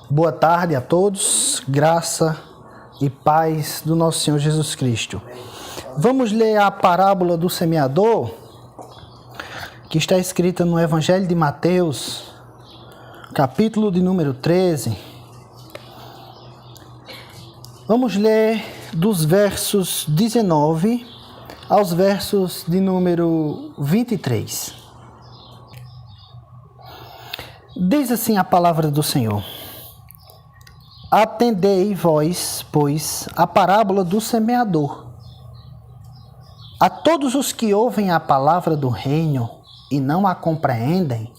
Boa tarde a todos, graça e paz do nosso Senhor Jesus Cristo. Vamos ler a parábola do semeador, que está escrita no Evangelho de Mateus, capítulo de número 13. Vamos ler dos versos 19 aos versos de número 23. Diz assim a palavra do Senhor: Atendei vós, pois, a parábola do semeador. A todos os que ouvem a palavra do reino e não a compreendem,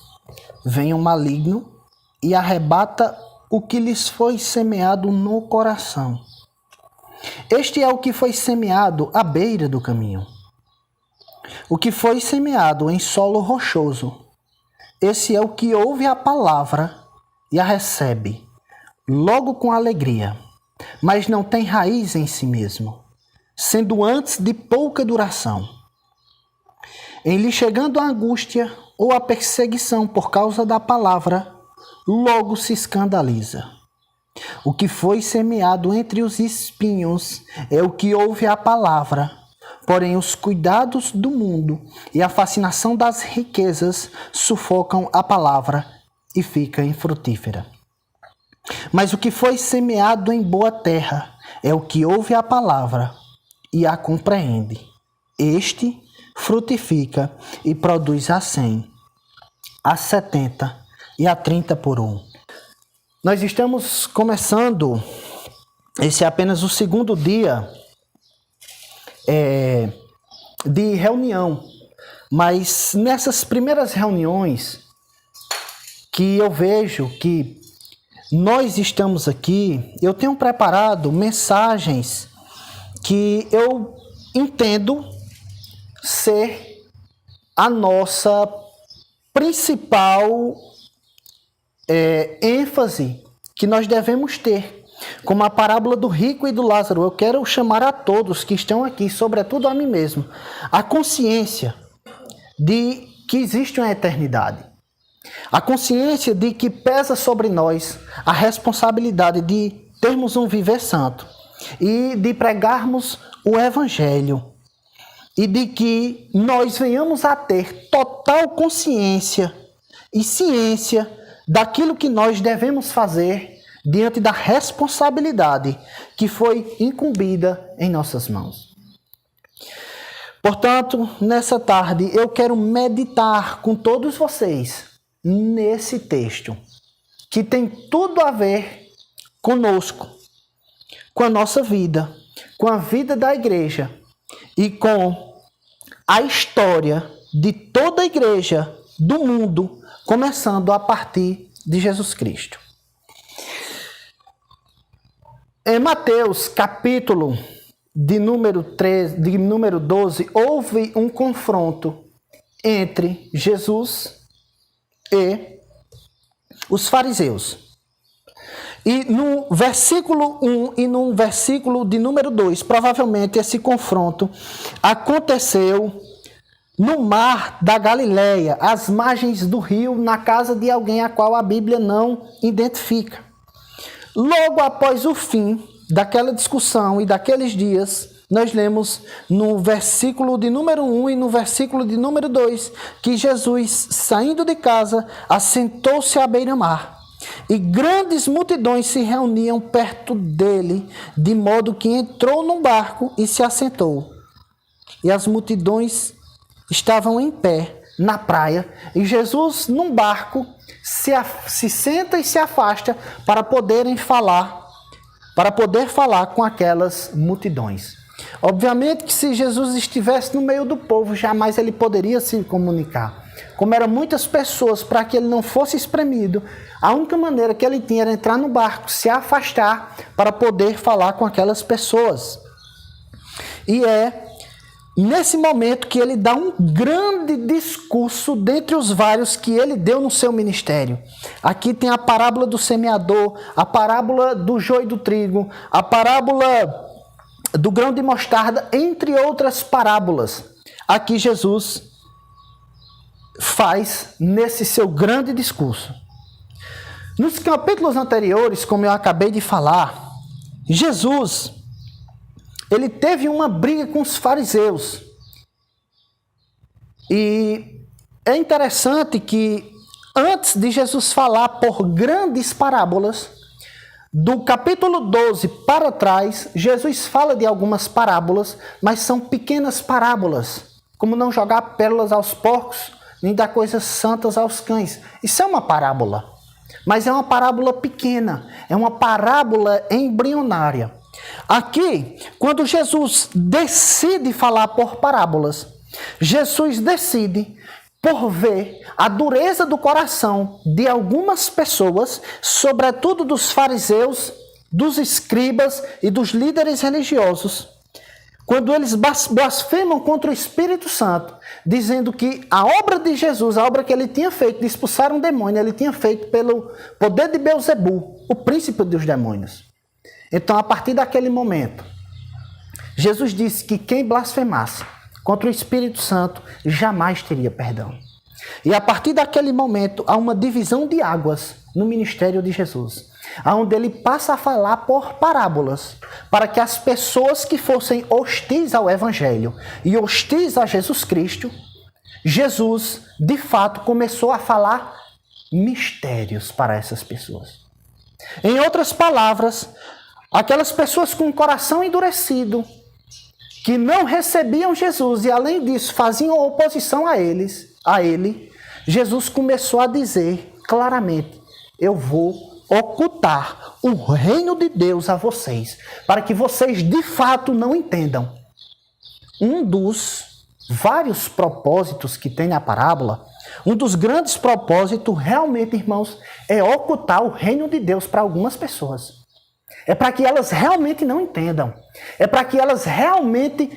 vem o maligno e arrebata o que lhes foi semeado no coração. Este é o que foi semeado à beira do caminho. O que foi semeado em solo rochoso, esse é o que ouve a palavra e a recebe logo com alegria, mas não tem raiz em si mesmo, sendo antes de pouca duração. Em lhe chegando a angústia ou a perseguição por causa da palavra, logo se escandaliza. O que foi semeado entre os espinhos é o que ouve a palavra, porém os cuidados do mundo e a fascinação das riquezas sufocam a palavra e fica infrutífera. Mas o que foi semeado em boa terra é o que ouve a palavra e a compreende. Este frutifica e produz a 100, a 70 e a 30 por 1. Nós estamos começando, esse é apenas o segundo dia de reunião, mas nessas primeiras reuniões que eu vejo que nós estamos aqui, eu tenho preparado mensagens que eu entendo ser a nossa principal ênfase que nós devemos ter. Como a parábola do rico e do Lázaro, eu quero chamar a todos que estão aqui, sobretudo a mim mesmo, a consciência de que existe uma eternidade. A consciência de que pesa sobre nós a responsabilidade de termos um viver santo e de pregarmos o Evangelho. E de que nós venhamos a ter total consciência e ciência daquilo que nós devemos fazer diante da responsabilidade que foi incumbida em nossas mãos. Portanto, nessa tarde, eu quero meditar com todos vocês nesse texto, que tem tudo a ver conosco, com a nossa vida, com a vida da igreja e com a história de toda a igreja do mundo, começando a partir de Jesus Cristo. Em Mateus, capítulo de número 12, houve um confronto entre Jesus e os fariseus. E no versículo 1 e no versículo de número 2, provavelmente esse confronto aconteceu no mar da Galileia, às margens do rio, na casa de alguém a qual a Bíblia não identifica. Logo após o fim daquela discussão e daqueles dias, nós lemos no versículo de número 1 e no versículo de número 2 que Jesus, saindo de casa, assentou-se à beira-mar. E grandes multidões se reuniam perto dele, de modo que entrou num barco e se assentou. E as multidões estavam em pé na praia, e Jesus, num barco, se senta e se afasta para poder falar com aquelas multidões. Obviamente que se Jesus estivesse no meio do povo, jamais ele poderia se comunicar. Como eram muitas pessoas, para que ele não fosse espremido, a única maneira que ele tinha era entrar no barco, se afastar para poder falar com aquelas pessoas. E é nesse momento que ele dá um grande discurso dentre os vários que ele deu no seu ministério. Aqui tem a parábola do semeador, a parábola do joio e do trigo, a parábola do grão de mostarda, entre outras parábolas. Aqui Jesus faz nesse seu grande discurso. Nos capítulos anteriores, como eu acabei de falar, Jesus, ele teve uma briga com os fariseus. E é interessante que antes de Jesus falar por grandes parábolas, do capítulo 12 para trás, Jesus fala de algumas parábolas, mas são pequenas parábolas, como não jogar pérolas aos porcos, nem dar coisas santas aos cães. Isso é uma parábola, mas é uma parábola pequena, é uma parábola embrionária. Aqui, quando Jesus decide falar por parábolas, Jesus decide por ver a dureza do coração de algumas pessoas, sobretudo dos fariseus, dos escribas e dos líderes religiosos, quando eles blasfemam contra o Espírito Santo, dizendo que a obra de Jesus, a obra que ele tinha feito de expulsar um demônio, ele tinha feito pelo poder de Beelzebu, o príncipe dos demônios. Então, a partir daquele momento, Jesus disse que quem blasfemasse contra o Espírito Santo jamais teria perdão. E a partir daquele momento, há uma divisão de águas no ministério de Jesus, onde ele passa a falar por parábolas, para que as pessoas que fossem hostis ao Evangelho e hostis a Jesus Cristo, Jesus, de fato, começou a falar mistérios para essas pessoas. Em outras palavras, aquelas pessoas com o coração endurecido, que não recebiam Jesus e, além disso, faziam oposição a ele, Jesus começou a dizer claramente: eu vou ocultar o reino de Deus a vocês, para que vocês de fato não entendam. Um dos vários propósitos que tem na parábola, um dos grandes propósitos realmente, irmãos, é ocultar o reino de Deus para algumas pessoas. É para que elas realmente não entendam. É para que elas realmente,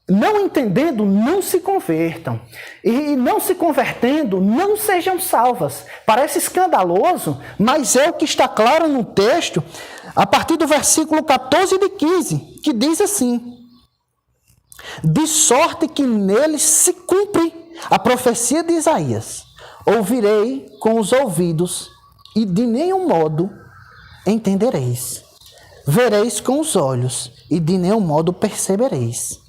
não entendendo, não se convertam. E não se convertendo, não sejam salvas. Parece escandaloso, mas é o que está claro no texto, a partir do versículo 14 de 15, que diz assim: de sorte que nele se cumpre a profecia de Isaías. Ouvirei com os ouvidos e de nenhum modo entendereis. Vereis com os olhos e de nenhum modo percebereis.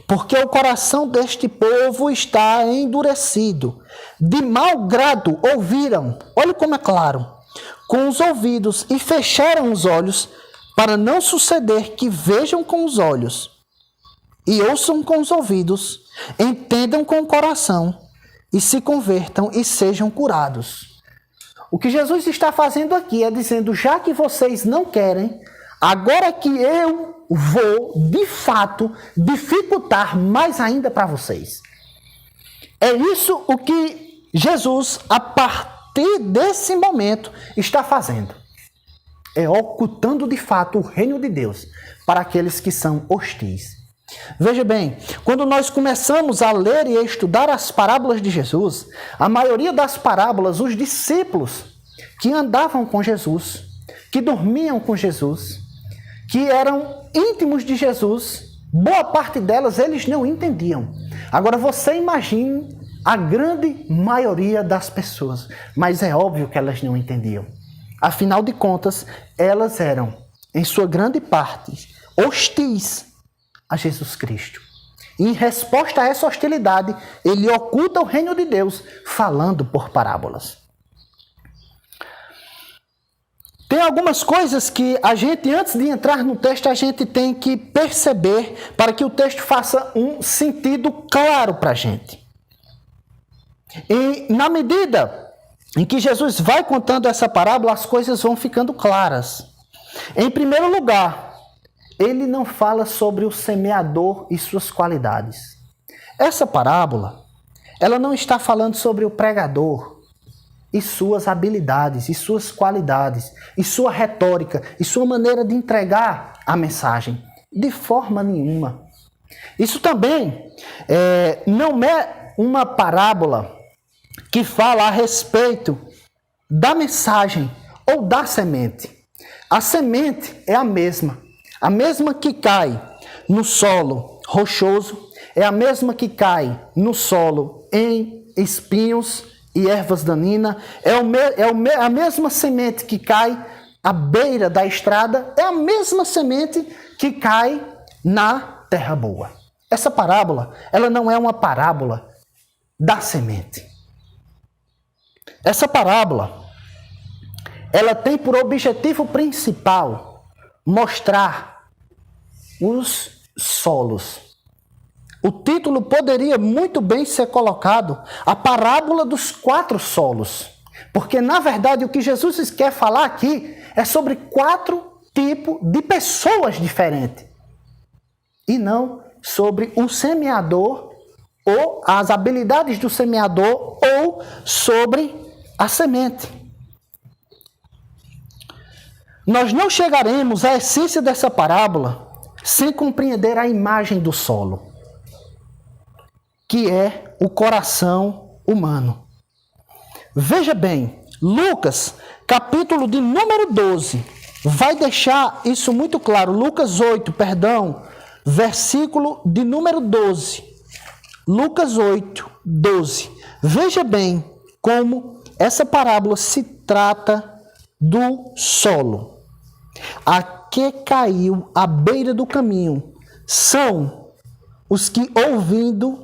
Porque o coração deste povo está endurecido. De mau grado ouviram, olha como é claro, com os ouvidos e fecharam os olhos, para não suceder que vejam com os olhos e ouçam com os ouvidos, entendam com o coração e se convertam e sejam curados. O que Jesus está fazendo aqui é dizendo: já que vocês não querem, agora que eu vou, de fato, dificultar mais ainda para vocês. É isso o que Jesus, a partir desse momento, está fazendo. É ocultando, de fato, o reino de Deus para aqueles que são hostis. Veja bem, quando nós começamos a ler e a estudar as parábolas de Jesus, a maioria das parábolas, os discípulos que andavam com Jesus, que dormiam com Jesus, que eram íntimos de Jesus, boa parte delas eles não entendiam. Agora você imagine a grande maioria das pessoas, mas é óbvio que elas não entendiam. Afinal de contas, elas eram, em sua grande parte, hostis a Jesus Cristo. E em resposta a essa hostilidade, ele oculta o reino de Deus, falando por parábolas. Tem algumas coisas que a gente, antes de entrar no texto, a gente tem que perceber para que o texto faça um sentido claro para a gente. E na medida em que Jesus vai contando essa parábola, as coisas vão ficando claras. Em primeiro lugar, ele não fala sobre o semeador e suas qualidades. Essa parábola, ela não está falando sobre o pregador e suas habilidades, e suas qualidades, e sua retórica, e sua maneira de entregar a mensagem. De forma nenhuma. Isso também não é uma parábola que fala a respeito da mensagem ou da semente. A semente é a mesma que cai no solo rochoso, é a mesma que cai no solo em espinhos e ervas daninhas, a mesma semente que cai à beira da estrada, é a mesma semente que cai na terra boa. Essa parábola, ela não é uma parábola da semente. Essa parábola, ela tem por objetivo principal mostrar os solos. O título poderia muito bem ser colocado a parábola dos 4 solos. Porque, na verdade, o que Jesus quer falar aqui é sobre 4 tipos de pessoas diferentes. E não sobre o semeador, ou as habilidades do semeador, ou sobre a semente. Nós não chegaremos à essência dessa parábola sem compreender a imagem do solo, que é o coração humano. Veja bem, Lucas, capítulo de número 12, vai deixar isso muito claro. Lucas 8, versículo de número 12. Lucas 8, 12. Veja bem como essa parábola se trata do solo. A que caiu à beira do caminho são os que, ouvindo,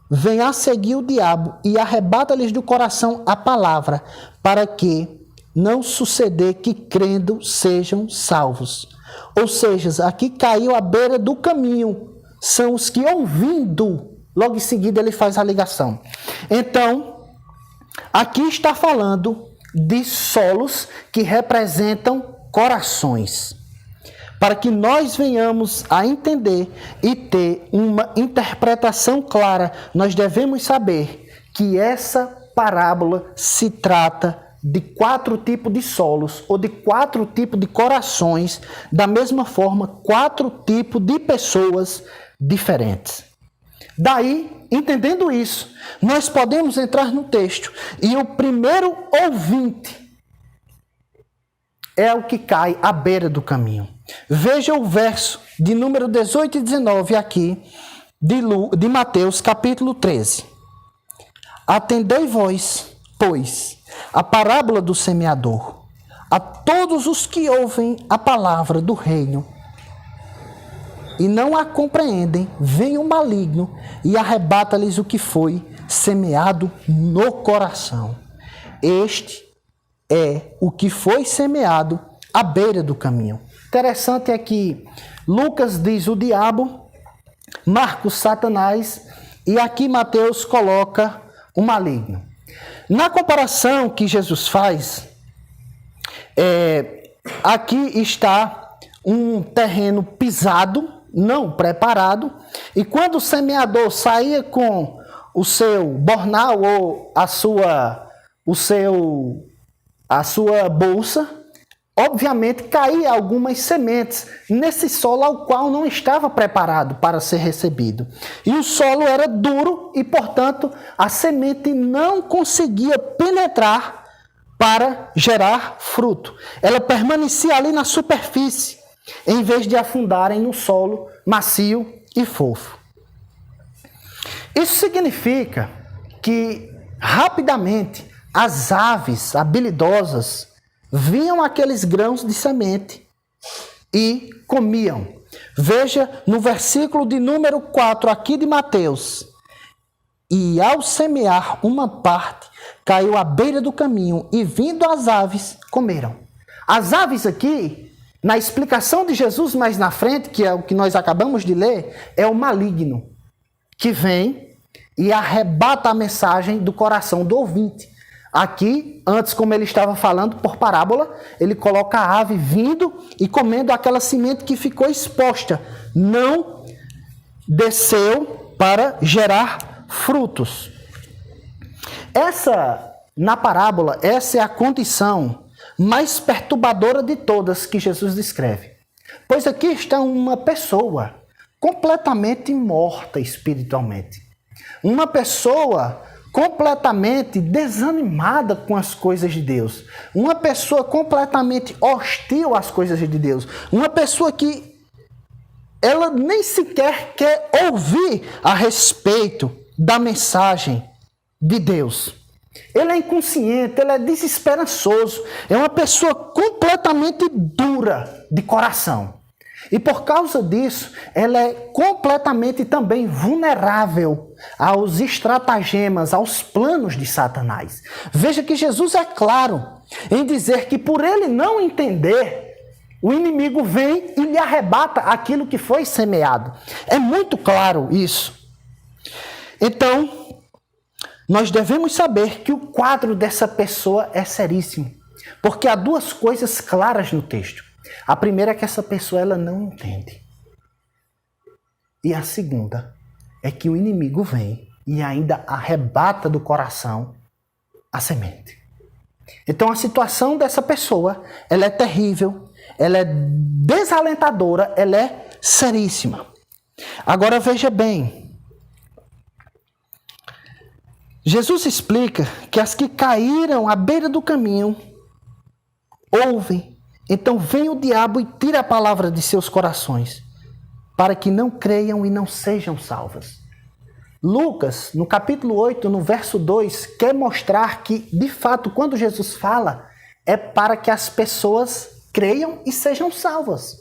vêm a seguir o diabo e arrebata-lhes do coração a palavra, para que não suceder que, crendo, sejam salvos. Ou seja, aqui caiu à beira do caminho são os que, ouvindo, logo em seguida ele faz a ligação. Então, aqui está falando de solos que representam corações. Para que nós venhamos a entender e ter uma interpretação clara, nós devemos saber que essa parábola se trata de 4 tipos de solos, ou de 4 tipos de corações, da mesma forma, 4 tipos de pessoas diferentes. Daí, entendendo isso, nós podemos entrar no texto, e o primeiro ouvinte é o que cai à beira do caminho. Veja o verso de número 18 e 19 aqui, de Mateus, capítulo 13. Atendei vós, pois, a parábola do semeador, a todos os que ouvem a palavra do reino e não a compreendem, vem o maligno e arrebata-lhes o que foi semeado no coração. Este é o que foi semeado à beira do caminho. Interessante é que Lucas diz o diabo, Marcos Satanás, e aqui Mateus coloca o maligno. Na comparação que Jesus faz, aqui está um terreno pisado, não preparado, e quando o semeador saía com o seu bornal ou a sua bolsa, obviamente caía algumas sementes nesse solo ao qual não estava preparado para ser recebido. E o solo era duro e, portanto, a semente não conseguia penetrar para gerar fruto. Ela permanecia ali na superfície, em vez de afundarem no solo macio e fofo. Isso significa que, rapidamente, as aves habilidosas vinham aqueles grãos de semente e comiam. Veja no versículo de número 4 aqui de Mateus. E ao semear uma parte, caiu à beira do caminho e vindo as aves, comeram. As aves aqui, na explicação de Jesus mais na frente, que é o que nós acabamos de ler, é o maligno, que vem e arrebata a mensagem do coração do ouvinte. Aqui, antes, como ele estava falando por parábola, ele coloca a ave vindo e comendo aquela semente que ficou exposta. Não desceu para gerar frutos. Na parábola, essa é a condição mais perturbadora de todas que Jesus descreve. Pois aqui está uma pessoa completamente morta espiritualmente. Uma pessoa completamente desanimada com as coisas de Deus. Uma pessoa completamente hostil às coisas de Deus. Uma pessoa que ela nem sequer quer ouvir a respeito da mensagem de Deus. Ele é inconsciente, ele é desesperançoso, é uma pessoa completamente dura de coração. E por causa disso, ela é completamente também vulnerável aos estratagemas, aos planos de Satanás. Veja que Jesus é claro em dizer que por ele não entender, o inimigo vem e lhe arrebata aquilo que foi semeado. É muito claro isso. Então, nós devemos saber que o quadro dessa pessoa é seríssimo, porque há duas coisas claras no texto. A primeira é que essa pessoa ela não entende. E a segunda é que o inimigo vem e ainda arrebata do coração a semente. Então a situação dessa pessoa, ela é terrível, ela é desalentadora, ela é seríssima. Agora veja bem, Jesus explica que as que caíram à beira do caminho ouvem, então vem o diabo e tira a palavra de seus corações, para que não creiam e não sejam salvas. Lucas, no capítulo 8, no verso 2, quer mostrar que, de fato, quando Jesus fala, é para que as pessoas creiam e sejam salvas.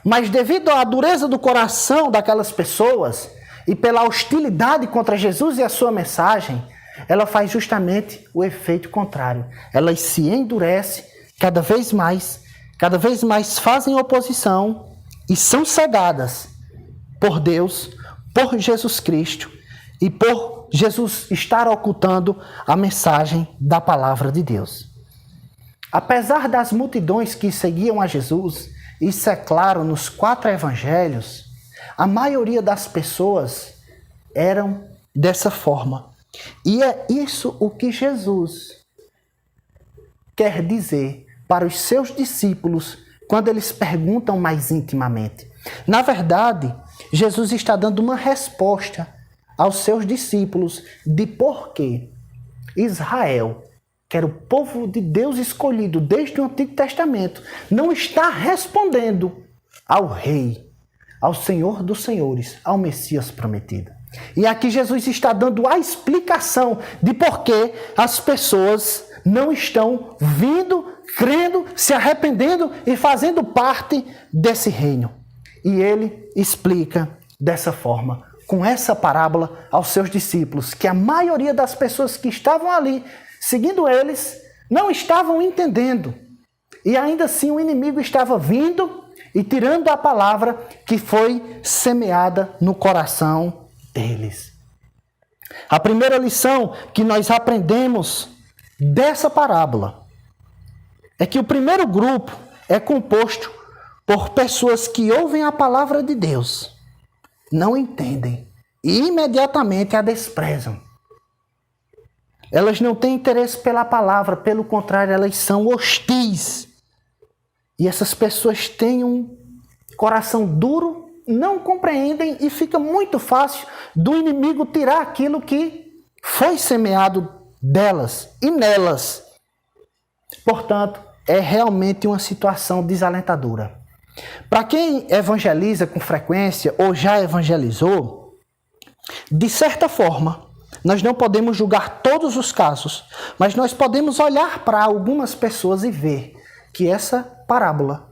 Mas devido à dureza do coração daquelas pessoas e pela hostilidade contra Jesus e a sua mensagem, ela faz justamente o efeito contrário. Elas se endurecem cada vez mais fazem oposição e são cegadas por Deus, por Jesus Cristo e por Jesus estar ocultando a mensagem da palavra de Deus. Apesar das multidões que seguiam a Jesus, isso é claro nos 4 evangelhos, a maioria das pessoas eram dessa forma. E é isso o que Jesus quer dizer para os seus discípulos quando eles perguntam mais intimamente. Na verdade, Jesus está dando uma resposta aos seus discípulos de por que Israel, que era o povo de Deus escolhido desde o Antigo Testamento, não está respondendo ao Rei, ao Senhor dos Senhores, ao Messias prometido. E aqui Jesus está dando a explicação de por que as pessoas não estão vindo, crendo, se arrependendo e fazendo parte desse reino. E ele explica dessa forma, com essa parábola aos seus discípulos, que a maioria das pessoas que estavam ali, seguindo eles, não estavam entendendo. E ainda assim o inimigo estava vindo e tirando a palavra que foi semeada no coração deles. A primeira lição que nós aprendemos dessa parábola é que o primeiro grupo é composto por pessoas que ouvem a palavra de Deus, não entendem e imediatamente a desprezam. Elas não têm interesse pela palavra, pelo contrário, elas são hostis. E essas pessoas têm um coração duro, não compreendem e fica muito fácil do inimigo tirar aquilo que foi semeado delas e nelas. Portanto, é realmente uma situação desalentadora. Para quem evangeliza com frequência ou já evangelizou, de certa forma, nós não podemos julgar todos os casos, mas nós podemos olhar para algumas pessoas e ver que essa parábola,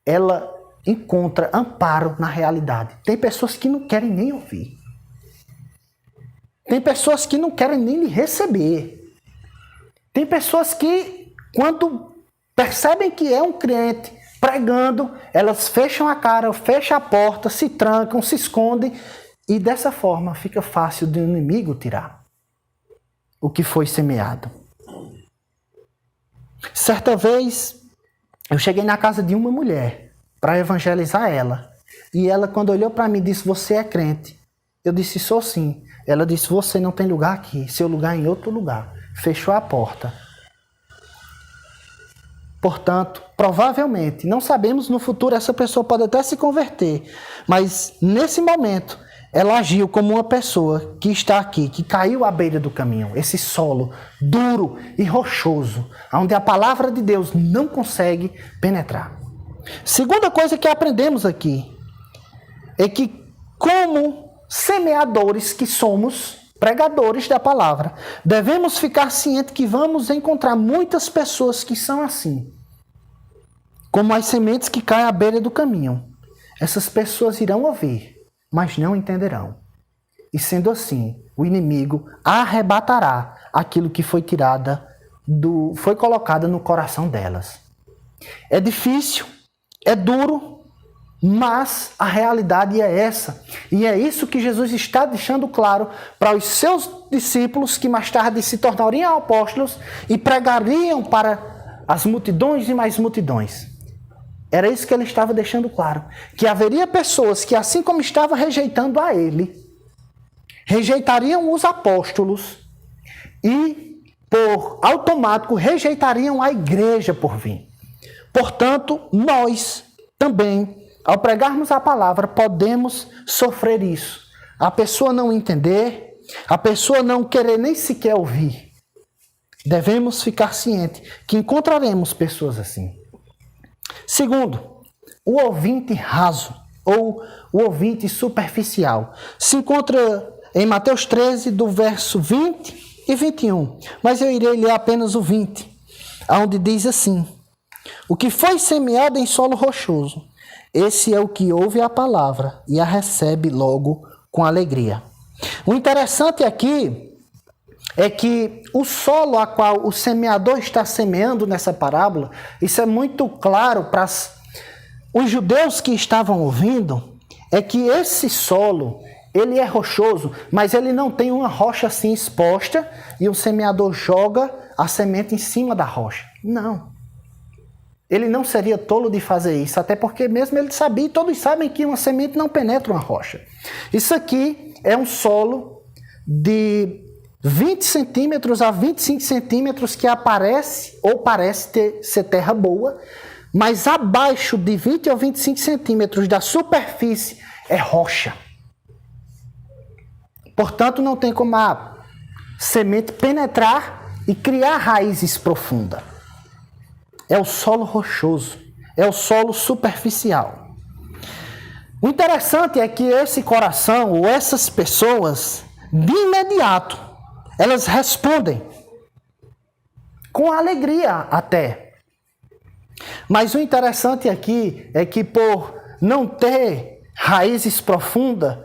ela encontra amparo na realidade. Tem pessoas que não querem nem ouvir. Tem pessoas que não querem nem lhe receber. Tem pessoas que, quando percebem que é um crente pregando, elas fecham a cara, fecham a porta, se trancam, se escondem, e dessa forma fica fácil do inimigo tirar o que foi semeado. Certa vez, eu cheguei na casa de uma mulher para evangelizar ela. E ela, quando olhou para mim, disse: "Você é crente?" Eu disse: "Sou sim." Ela disse: "Você não tem lugar aqui, seu lugar é em outro lugar." Fechou a porta. Portanto, provavelmente, não sabemos no futuro, essa pessoa pode até se converter, mas nesse momento, ela agiu como uma pessoa que está aqui, que caiu à beira do caminho, esse solo duro e rochoso, onde a palavra de Deus não consegue penetrar. Segunda coisa que aprendemos aqui é que, como semeadores que somos, pregadores da palavra, devemos ficar cientes que vamos encontrar muitas pessoas que são assim, como as sementes que caem à beira do caminho. Essas pessoas irão ouvir, mas não entenderão. E sendo assim, o inimigo arrebatará aquilo que foi colocado no coração delas. É difícil, é duro, mas a realidade é essa. E é isso que Jesus está deixando claro para os seus discípulos, que mais tarde se tornariam apóstolos e pregariam para as multidões e mais multidões. Era isso que ele estava deixando claro. Que haveria pessoas que, assim como estavam rejeitando a ele, rejeitariam os apóstolos e, por automático, rejeitariam a igreja por vir. Portanto, nós também, ao pregarmos a palavra, podemos sofrer isso. A pessoa não entender, a pessoa não querer nem sequer ouvir. Devemos ficar cientes que encontraremos pessoas assim. Segundo, o ouvinte raso, ou o ouvinte superficial, se encontra em Mateus 13, do verso 20 e 21. Mas eu irei ler apenas o 20, onde diz assim: o que foi semeado em solo rochoso, esse é o que ouve a palavra e a recebe logo com alegria. O interessante aqui é que o solo a qual o semeador está semeando nessa parábola, isso é muito claro para os judeus que estavam ouvindo, é que esse solo, ele é rochoso, mas ele não tem uma rocha assim exposta e o semeador joga a semente em cima da rocha. Não. Ele não seria tolo de fazer isso, até porque mesmo ele sabia, e todos sabem que uma semente não penetra uma rocha. Isso aqui é um solo de 20 centímetros a 25 centímetros que aparece ou parece ser terra boa, mas abaixo de 20 ou 25 centímetros da superfície é rocha. Portanto, não tem como a semente penetrar e criar raízes profundas. É o solo rochoso, é o solo superficial. O interessante é que esse coração, ou essas pessoas, de imediato, elas respondem com alegria até. Mas o interessante aqui é que por não ter raízes profundas,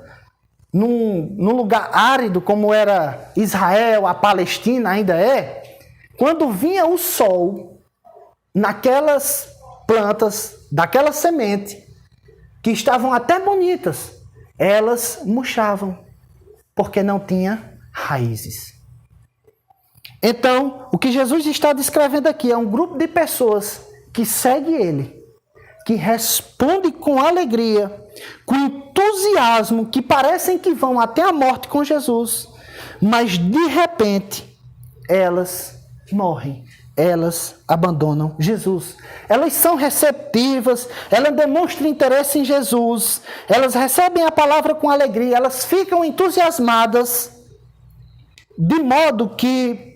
num lugar árido como era Israel, a Palestina ainda é, quando vinha o sol naquelas plantas, daquela semente, que estavam até bonitas, elas murchavam, porque não tinha raízes. Então, o que Jesus está descrevendo aqui é um grupo de pessoas que segue ele, que responde com alegria, com entusiasmo, que parecem que vão até a morte com Jesus, mas de repente elas morrem, elas abandonam Jesus. Elas são receptivas, elas demonstram interesse em Jesus, elas recebem a palavra com alegria, elas ficam entusiasmadas, de modo que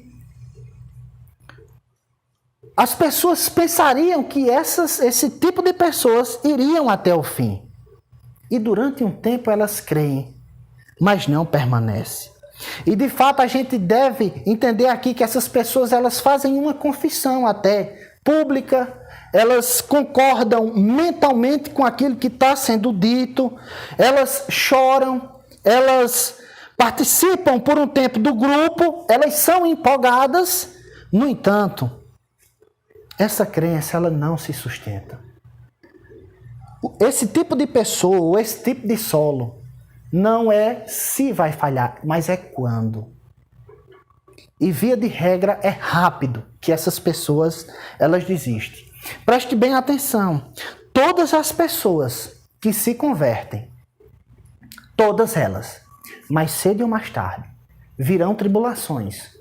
as pessoas pensariam que esse tipo de pessoas iriam até o fim. E durante um tempo elas creem, mas não permanecem. E de fato a gente deve entender aqui que essas pessoas elas fazem uma confissão até pública, elas concordam mentalmente com aquilo que está sendo dito, elas choram, elas participam por um tempo do grupo, elas são empolgadas, no entanto, essa crença ela não se sustenta. Esse tipo de pessoa, esse tipo de solo, não é se vai falhar, mas é quando. E via de regra é rápido que essas pessoas elas desistem. Preste bem atenção. Todas as pessoas que se convertem, todas elas, mais cedo ou mais tarde, virão tribulações,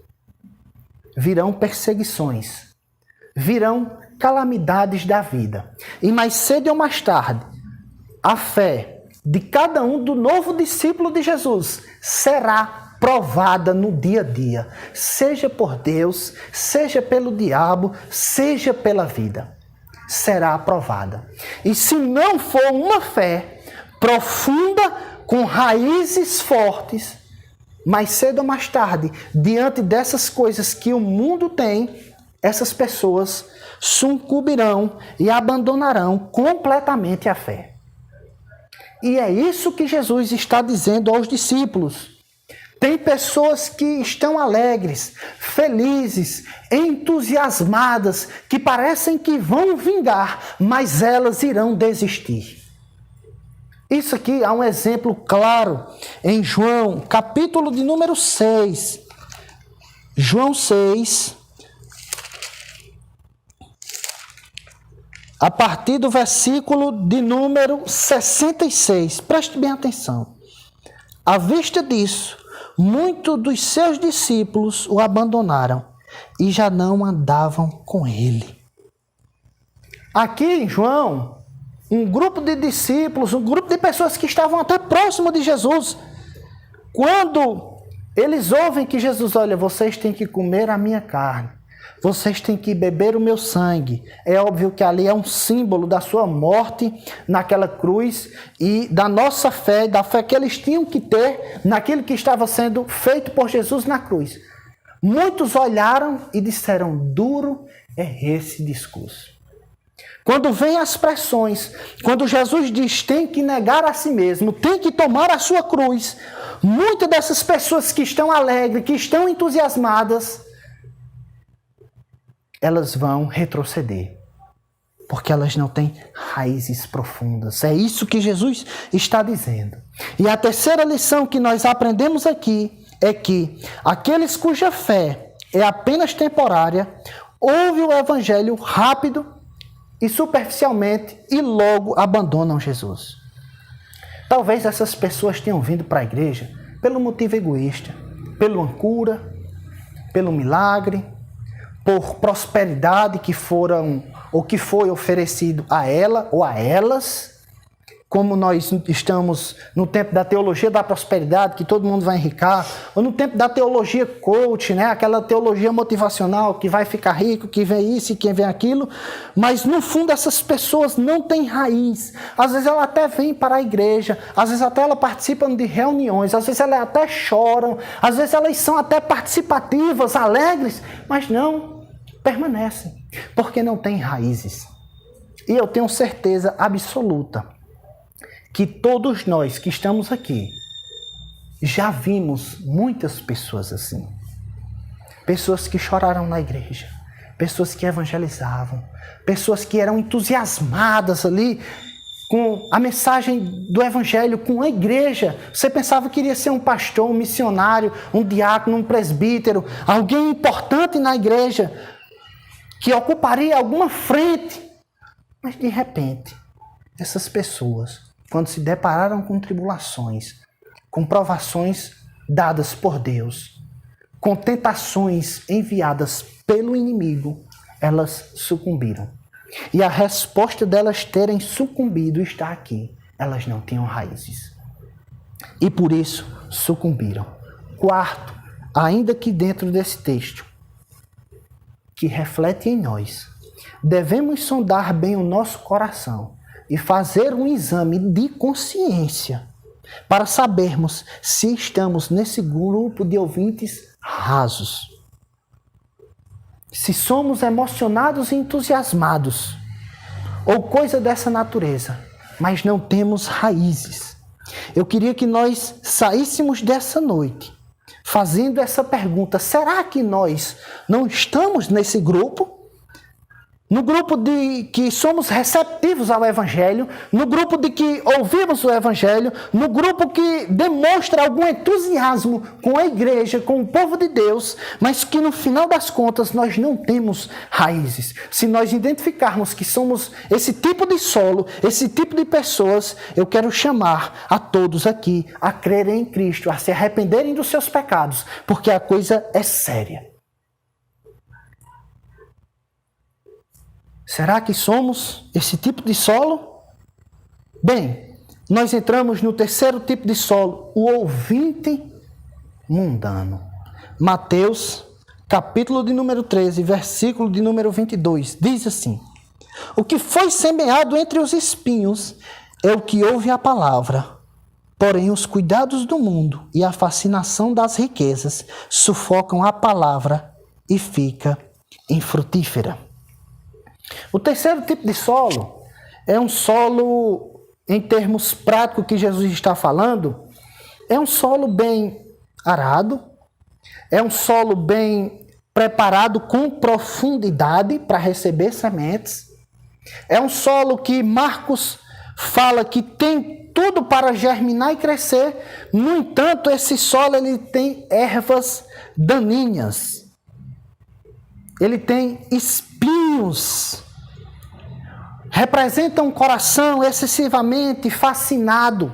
virão perseguições, virão calamidades da vida. E mais cedo ou mais tarde, a fé de cada um do novo discípulo de Jesus será provada no dia a dia, seja por Deus, seja pelo diabo, seja pela vida. Será aprovada. E se não for uma fé profunda, com raízes fortes, mais cedo ou mais tarde, diante dessas coisas que o mundo tem, essas pessoas sucumbirão e abandonarão completamente a fé. E é isso que Jesus está dizendo aos discípulos. Tem pessoas que estão alegres, felizes, entusiasmadas, que parecem que vão vingar, mas elas irão desistir. Isso aqui há um exemplo claro em João, capítulo de número 6. João 6, a partir do versículo de número 66. Preste bem atenção. À vista disso, muitos dos seus discípulos o abandonaram e já não andavam com ele. Aqui em João, um grupo de discípulos, um grupo de pessoas que estavam até próximo de Jesus, quando eles ouvem que Jesus, olha, vocês têm que comer a minha carne, vocês têm que beber o meu sangue. É óbvio que ali é um símbolo da sua morte naquela cruz e da nossa fé, da fé que eles tinham que ter naquilo que estava sendo feito por Jesus na cruz. Muitos olharam e disseram, duro é esse discurso. Quando vem as pressões, quando Jesus diz tem que negar a si mesmo, tem que tomar a sua cruz, muitas dessas pessoas que estão alegres, que estão entusiasmadas, elas vão retroceder, porque elas não têm raízes profundas. É isso que Jesus está dizendo. E a terceira lição que nós aprendemos aqui é que aqueles cuja fé é apenas temporária, ouvem o evangelho rápido e superficialmente e logo abandonam Jesus. Talvez essas pessoas tenham vindo para a igreja pelo motivo egoísta, pela cura, pelo milagre, por prosperidade que foram ou que foi oferecido a ela ou a elas. Como nós estamos no tempo da teologia da prosperidade, que todo mundo vai enricar, ou no tempo da teologia coach, né? Aquela teologia motivacional que vai ficar rico, que vem isso e que vem aquilo, mas no fundo essas pessoas não têm raiz. Às vezes elas até vêm para a igreja, às vezes até elas participam de reuniões, às vezes elas até choram, às vezes elas são até participativas, alegres, mas não permanecem, porque não têm raízes. E eu tenho certeza absoluta que todos nós que estamos aqui já vimos muitas pessoas assim. Pessoas que choraram na igreja, pessoas que evangelizavam, pessoas que eram entusiasmadas ali com a mensagem do evangelho, com a igreja. Você pensava que iria ser um pastor, um missionário, um diácono, um presbítero, alguém importante na igreja, que ocuparia alguma frente. Mas de repente, essas pessoas, quando se depararam com tribulações, com provações dadas por Deus, com tentações enviadas pelo inimigo, elas sucumbiram. E a resposta delas terem sucumbido está aqui. Elas não tinham raízes. E por isso sucumbiram. Quarto, ainda que dentro desse texto, que reflete em nós, devemos sondar bem o nosso coração e fazer um exame de consciência para sabermos se estamos nesse grupo de ouvintes rasos. Se somos emocionados e entusiasmados, ou coisa dessa natureza, mas não temos raízes. Eu queria que nós saíssemos dessa noite fazendo essa pergunta: será que nós não estamos nesse grupo? No grupo de que somos receptivos ao Evangelho, no grupo de que ouvimos o Evangelho, no grupo que demonstra algum entusiasmo com a igreja, com o povo de Deus, mas que no final das contas nós não temos raízes. Se nós identificarmos que somos esse tipo de solo, esse tipo de pessoas, eu quero chamar a todos aqui a crerem em Cristo, a se arrependerem dos seus pecados, porque a coisa é séria. Será que somos esse tipo de solo? Bem, nós entramos no terceiro tipo de solo, o ouvinte mundano. Mateus, capítulo de número 13, versículo de número 22, diz assim: o que foi semeado entre os espinhos é o que ouve a palavra, Porém, os cuidados do mundo e a fascinação das riquezas sufocam a palavra e fica infrutífera. O terceiro tipo de solo é um solo, em termos práticos que Jesus está falando, é um solo bem arado, é um solo bem preparado com profundidade para receber sementes, é um solo que Marcos fala que tem tudo para germinar e crescer. No entanto, esse solo ele tem ervas daninhas. Ele tem espinhos. Representa um coração excessivamente fascinado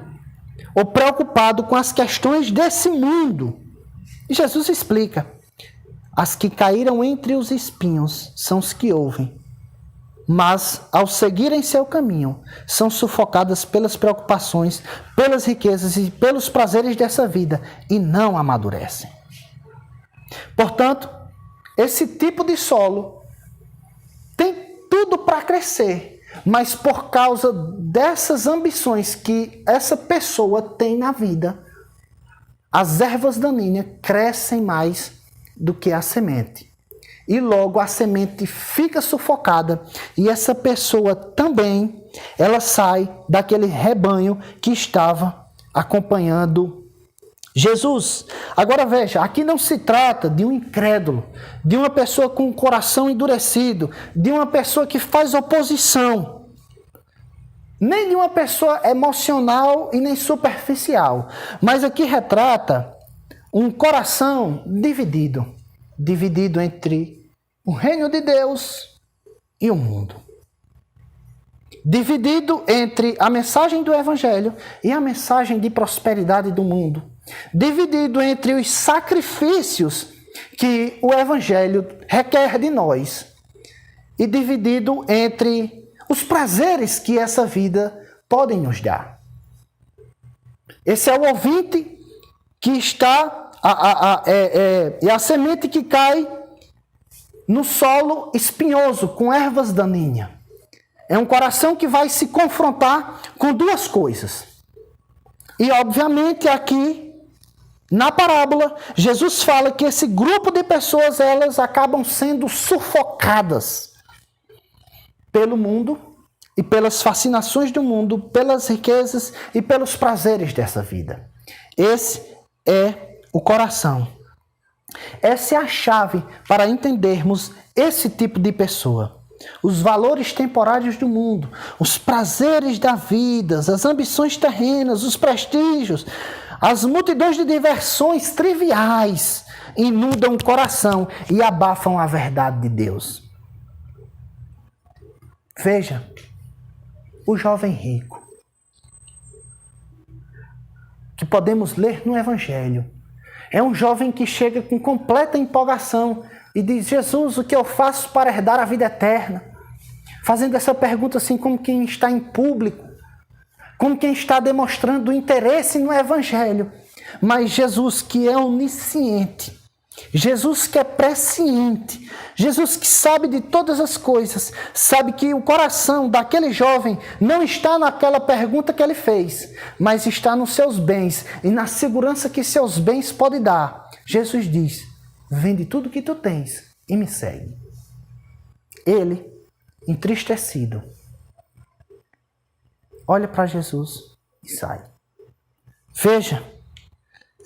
ou preocupado com as questões desse mundo. E Jesus explica: as que caíram entre os espinhos são os que ouvem, mas, ao seguirem seu caminho, são sufocadas pelas preocupações, pelas riquezas e pelos prazeres dessa vida e não amadurecem. Portanto, esse tipo de solo tem tudo para crescer, mas por causa dessas ambições que essa pessoa tem na vida, as ervas daninhas crescem mais do que a semente. E logo a semente fica sufocada e essa pessoa também, ela sai daquele rebanho que estava acompanhando Jesus. Agora veja, aqui não se trata de um incrédulo, de uma pessoa com o coração endurecido, de uma pessoa que faz oposição, nem de uma pessoa emocional e nem superficial, mas aqui retrata um coração dividido entre o reino de Deus e o mundo. Dividido entre a mensagem do Evangelho e a mensagem de prosperidade do mundo. Dividido entre os sacrifícios que o Evangelho requer de nós. E dividido entre os prazeres que essa vida pode nos dar. Esse é o ouvinte que está, é a semente que cai no solo espinhoso, com ervas daninhas. É um coração que vai se confrontar com duas coisas. E, obviamente, aqui, na parábola, Jesus fala que esse grupo de pessoas, elas acabam sendo sufocadas pelo mundo e pelas fascinações do mundo, pelas riquezas e pelos prazeres dessa vida. Esse é o coração. Essa é a chave para entendermos esse tipo de pessoa. Os valores temporários do mundo, os prazeres da vida, as ambições terrenas, os prestígios, as multidões de diversões triviais inundam o coração e abafam a verdade de Deus. Veja, o jovem rico, que podemos ler no Evangelho, é um jovem que chega com completa empolgação e diz: Jesus, o que eu faço para herdar a vida eterna? Fazendo essa pergunta assim como quem está em público, como quem está demonstrando interesse no Evangelho. Mas Jesus, que é onisciente, Jesus que é presciente, Jesus que sabe de todas as coisas, sabe que o coração daquele jovem não está naquela pergunta que ele fez, mas está nos seus bens e na segurança que seus bens podem dar. Jesus diz: vende tudo que tu tens e me segue. Ele, entristecido, olha para Jesus e sai. Veja,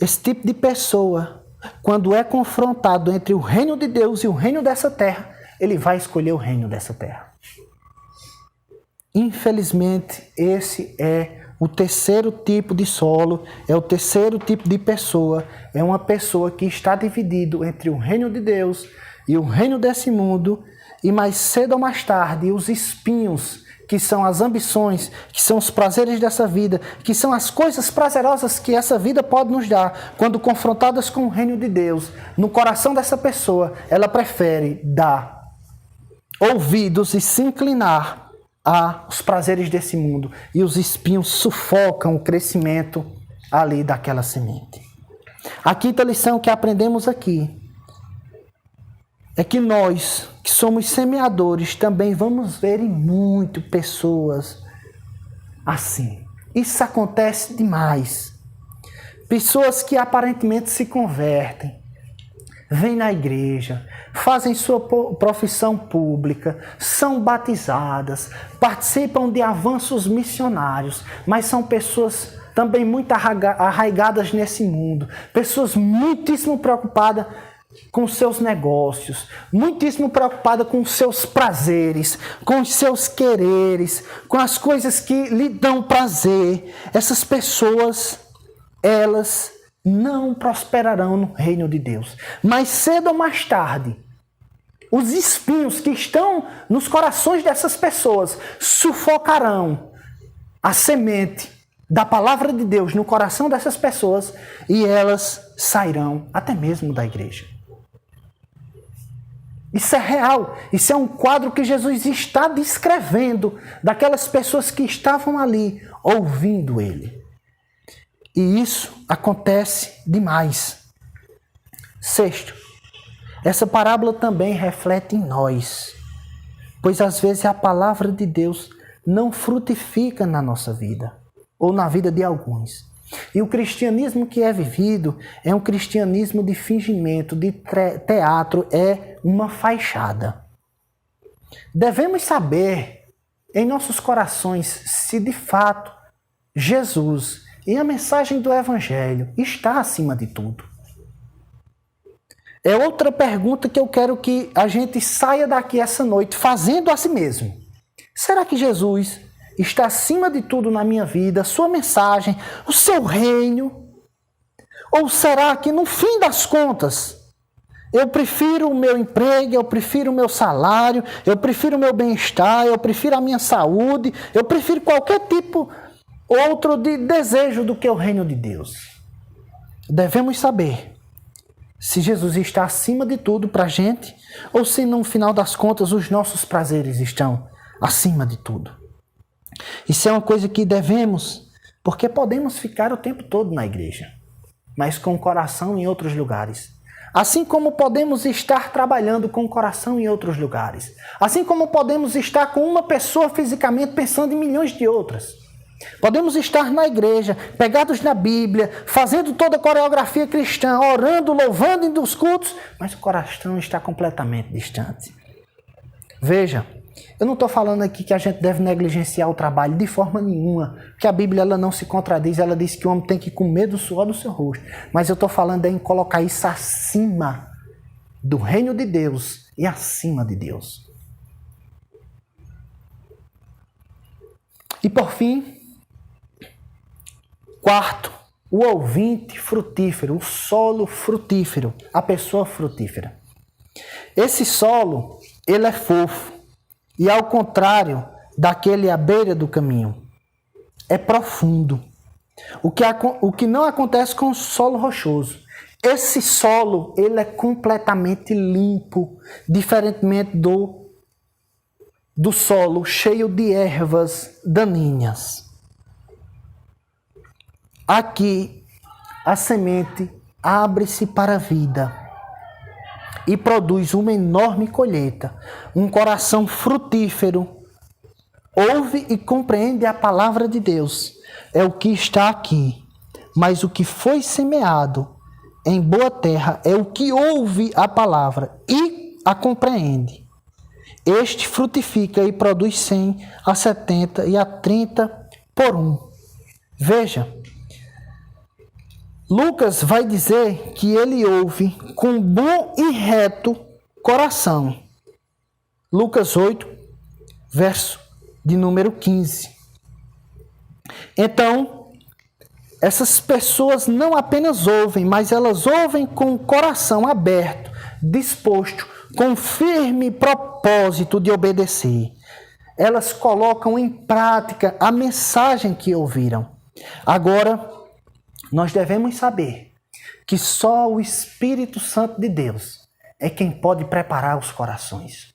esse tipo de pessoa, quando é confrontado entre o reino de Deus e o reino dessa terra, ele vai escolher o reino dessa terra. Infelizmente, esse é o terceiro tipo de solo, é o terceiro tipo de pessoa, é uma pessoa que está dividido entre o reino de Deus e o reino desse mundo, e mais cedo ou mais tarde, os espinhos, que são as ambições, que são os prazeres dessa vida, que são as coisas prazerosas que essa vida pode nos dar, quando confrontadas com o reino de Deus, no coração dessa pessoa, ela prefere dar ouvidos e se inclinar aos prazeres desse mundo, e os espinhos sufocam o crescimento ali daquela semente. A quinta lição que aprendemos aqui é que nós, que somos semeadores, também vamos ver em muito pessoas assim. Isso acontece demais. pessoas que aparentemente se convertem, vêm na igreja, fazem sua profissão pública, são batizadas, participam de avanços missionários, mas são pessoas também muito arraigadas nesse mundo, pessoas muitíssimo preocupadas com seus negócios, muitíssimo preocupada com seus prazeres, com os seus quereres, com as coisas que lhe dão prazer. Essas pessoas, elas não prosperarão no reino de Deus. Mais cedo ou mais tarde, os espinhos que estão nos corações dessas pessoas sufocarão a semente da palavra de Deus no coração dessas pessoas e elas sairão até mesmo da igreja. Isso é real, isso é um quadro que Jesus está descrevendo daquelas pessoas que estavam ali ouvindo ele. E isso acontece demais. Sexto, essa parábola também reflete em nós, pois às vezes a palavra de Deus não frutifica na nossa vida, ou na vida de alguns. E o cristianismo que é vivido é um cristianismo de fingimento, de teatro, é uma fachada. Devemos saber em nossos corações se de fato Jesus e a mensagem do Evangelho está acima de tudo. É outra pergunta que eu quero que a gente saia daqui essa noite fazendo a si mesmo. Será que Jesus está acima de tudo na minha vida, a sua mensagem, o seu reino? Ou será que no fim das contas eu prefiro o meu emprego, eu prefiro o meu salário, eu prefiro o meu bem-estar, eu prefiro a minha saúde, eu prefiro qualquer tipo outro de desejo do que o reino de Deus? Devemos saber se Jesus está acima de tudo para a gente ou se no final das contas os nossos prazeres estão acima de tudo. Isso é uma coisa que devemos, porque podemos ficar o tempo todo na igreja, mas com o coração em outros lugares. Assim como podemos estar trabalhando com o coração em outros lugares. Assim como podemos estar com uma pessoa fisicamente pensando em milhões de outras. Podemos estar na igreja, pegados na Bíblia, fazendo toda a coreografia cristã, orando, louvando nos cultos, mas o coração está completamente distante. Veja, eu não estou falando aqui que a gente deve negligenciar o trabalho de forma nenhuma, porque a Bíblia ela não se contradiz, ela diz que o homem tem que comer do suor do seu rosto. Mas eu estou falando em colocar isso acima do reino de Deus e acima de Deus. E por fim, quarto, o ouvinte frutífero, o solo frutífero, a pessoa frutífera. Esse solo, ele é fofo. E ao contrário daquele à beira do caminho, é profundo. O que não acontece com o solo rochoso. Esse solo, ele é completamente limpo, diferentemente do solo cheio de ervas daninhas. Aqui, a semente abre-se para a vida e produz uma enorme colheita. Um coração frutífero ouve e compreende a palavra de Deus. É o que está aqui. Mas o que foi semeado em boa terra é o que ouve a palavra e a compreende. Este frutifica e produz 100, a 70 e a 30 por 1. Veja, Lucas vai dizer que ele ouve com bom e reto coração. Lucas 8, verso de número 15. Então, essas pessoas não apenas ouvem, mas elas ouvem com o coração aberto, disposto, com firme propósito de obedecer. Elas colocam em prática a mensagem que ouviram. Agora, nós devemos saber que só o Espírito Santo de Deus é quem pode preparar os corações.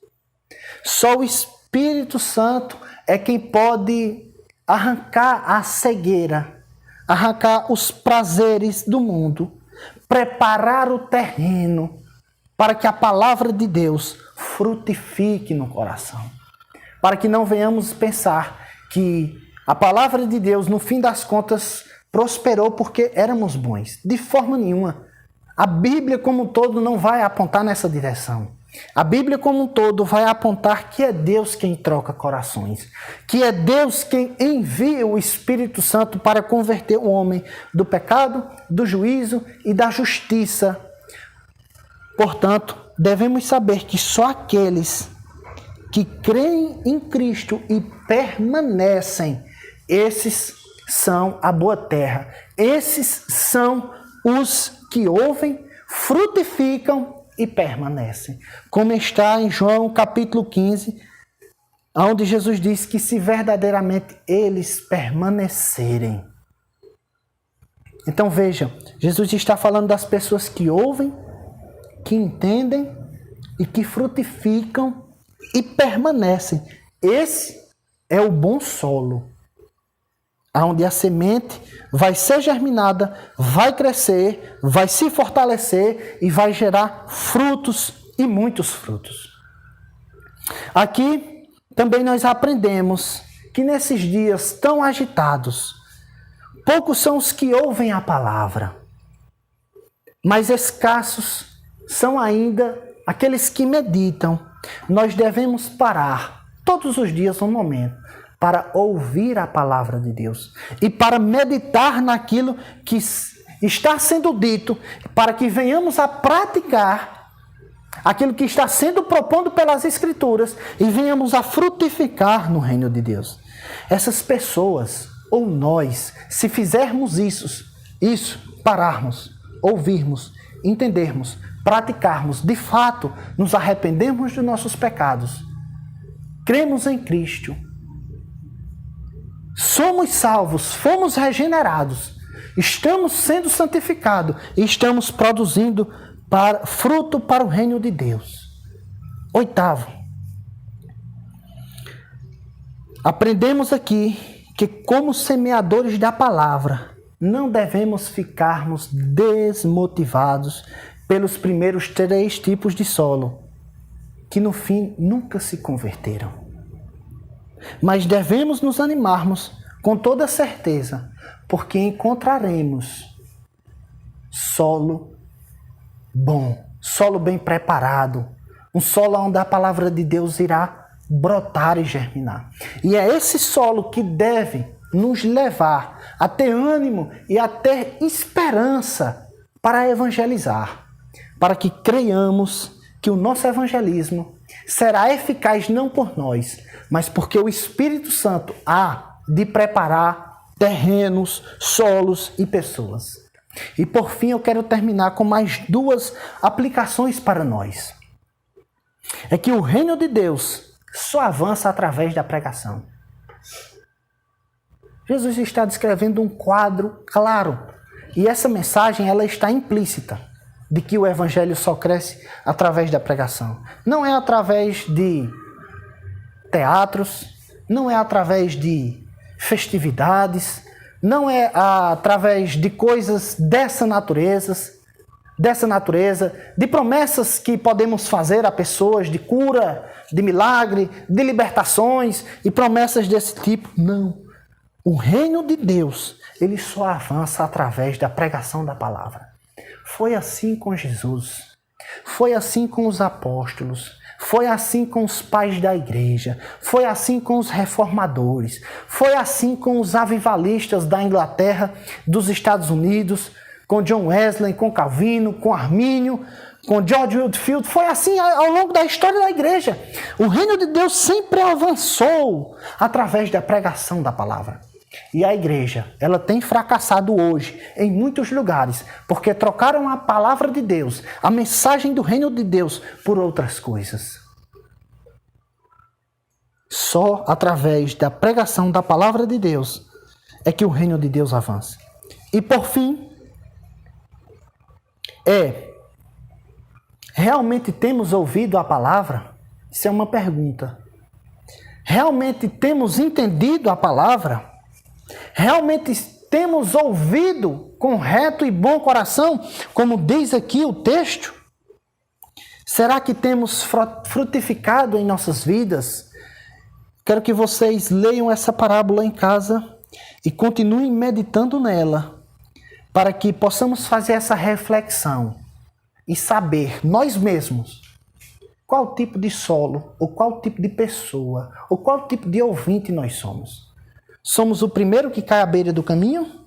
Só o Espírito Santo é quem pode arrancar a cegueira, arrancar os prazeres do mundo, preparar o terreno para que a palavra de Deus frutifique no coração. Para que não venhamos pensar que a palavra de Deus, no fim das contas, prosperou porque éramos bons. De forma nenhuma. A Bíblia como um todo não vai apontar nessa direção. A Bíblia como um todo vai apontar que é Deus quem troca corações, que é Deus quem envia o Espírito Santo para converter o homem do pecado, do juízo e da justiça. Portanto, devemos saber que só aqueles que creem em Cristo e permanecem, esses são a boa terra. Esses são os que ouvem, frutificam e permanecem. Como está em João capítulo 15, onde Jesus diz que se verdadeiramente eles permanecerem. Então veja, Jesus está falando das pessoas que ouvem, que entendem e que frutificam e permanecem. Esse é o bom solo, onde a semente vai ser germinada, vai crescer, vai se fortalecer e vai gerar frutos e muitos frutos. Aqui também nós aprendemos que nesses dias tão agitados, poucos são os que ouvem a palavra, mas escassos são ainda aqueles que meditam. Nós devemos parar todos os dias um momento para ouvir a palavra de Deus e para meditar naquilo que está sendo dito, para que venhamos a praticar aquilo que está sendo proposto pelas Escrituras e venhamos a frutificar no reino de Deus. Essas pessoas, ou nós, se fizermos isso, pararmos, ouvirmos, entendermos, praticarmos, de fato, nos arrependemos dos nossos pecados, cremos em Cristo, somos salvos, fomos regenerados, estamos sendo santificados e estamos produzindo fruto para o reino de Deus. Oitavo, aprendemos aqui que como semeadores da palavra, não devemos ficarmos desmotivados pelos primeiros 3 tipos de solo, que no fim nunca se converteram. Mas devemos nos animarmos com toda certeza, porque encontraremos solo bom, solo bem preparado, um solo onde a palavra de Deus irá brotar e germinar. E é esse solo que deve nos levar a ter ânimo e a ter esperança para evangelizar, para que creiamos que o nosso evangelismo será eficaz não por nós, mas porque o Espírito Santo há de preparar terrenos, solos e pessoas. E por fim eu quero terminar com mais 2 aplicações para nós. É que o reino de Deus só avança através da pregação. Jesus está descrevendo um quadro claro. E essa mensagem ela está implícita de que o evangelho só cresce através da pregação. Não é através de teatros, não é através de festividades, não é através de coisas dessa natureza, de promessas que podemos fazer a pessoas de cura, de milagre, de libertações e promessas desse tipo. Não. O reino de Deus, ele só avança através da pregação da palavra. Foi assim com Jesus, foi assim com os apóstolos, foi assim com os pais da igreja, foi assim com os reformadores, foi assim com os avivalistas da Inglaterra, dos Estados Unidos, com John Wesley, com Calvino, com Armínio, com George Whitefield. Foi assim ao longo da história da igreja. O reino de Deus sempre avançou através da pregação da palavra. E a igreja, ela tem fracassado hoje em muitos lugares, porque trocaram a palavra de Deus, a mensagem do reino de Deus, por outras coisas. Só através da pregação da palavra de Deus é que o reino de Deus avança. E por fim, realmente temos ouvido a palavra? Isso é uma pergunta. Realmente temos entendido a palavra? Realmente temos ouvido com reto e bom coração, como diz aqui o texto? Será que temos frutificado em nossas vidas? Quero que vocês leiam essa parábola em casa e continue meditando nela, para que possamos fazer essa reflexão e saber, nós mesmos, qual tipo de solo, ou qual tipo de pessoa, ou qual tipo de ouvinte nós somos. Somos o primeiro que cai à beira do caminho?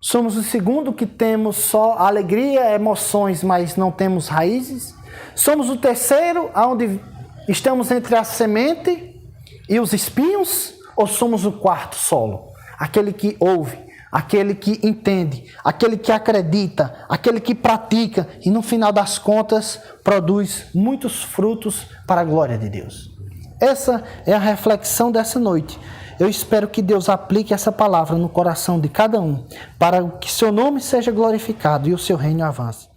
Somos o segundo que temos só alegria, emoções, mas não temos raízes? Somos o terceiro, onde estamos entre a semente e os espinhos? Ou somos o quarto solo? Aquele que ouve, aquele que entende, aquele que acredita, aquele que pratica e no final das contas produz muitos frutos para a glória de Deus. Essa é a reflexão dessa noite. Eu espero que Deus aplique essa palavra no coração de cada um, para que seu nome seja glorificado e o seu reino avance.